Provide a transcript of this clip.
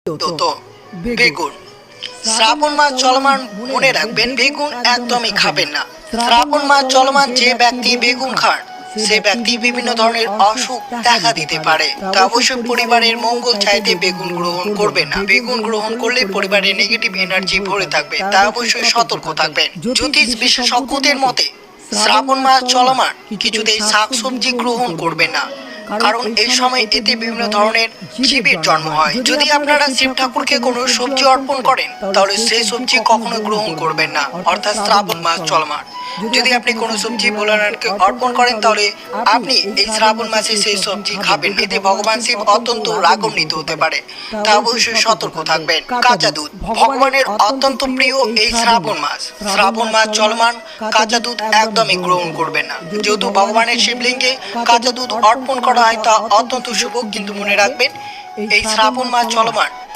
তো বেগুন। শ্রাবণ মাস চলমান, মনে রাখবেন বেগুন একদমই খাবেন না। শ্রাবণ মাস চলমান যে ব্যক্তি বেগুন খান সে ব্যক্তি বিভিন্ন ধরনের অসুখ দেখা দিতে পারে। তা অবশ্যই পরিবারের মঙ্গল চাইতে বেগুন গ্রহণ করবেন না। বেগুন গ্রহণ করলে পরিবারের নেগেটিভ এনার্জি ভরে থাকবে, তা অবশ্যই সতর্ক থাকবেন। জ্যোতিষ বিশেষজ্ঞদের মতে শ্রাবণ মাস চলমান কিছুতেই শাকসবজি গ্রহণ করবেন না, কারণ এই সময় এতে বিভিন্ন ধরনের জীবের জন্ম হয়। যদি আপনারা শিব ঠাকুরকে কোনো সবজি অর্পণ করেন তাহলে সেই সবজি কখনো গ্রহণ করবেন না, অর্থাৎ শ্রাবণ মাস চলমান যদি আপনি কোনো সবজি ভোলানাথকে অর্পণ করেন তাহলে আপনি এই শ্রাবণ মাসে সেই সবজি খাবেন, এতে ভগবান শিব অত্যন্ত রাগান্বিত হতে পারে, তা অবশ্যই সতর্ক থাকবেন। কাঁচা দুধ ভগবানের অত্যন্ত প্রিয়। এই শ্রাবণ মাস চলমান কাঁচা দুধ একদমই গ্রহণ করবেন না, যেহেতু ভগবানের শিবলিঙ্গে কাঁচা দুধ অর্পণ করা হয় তা অত্যন্ত শুভ। কিন্তু মনে রাখবেন এই শ্রাবণ মাস চলমান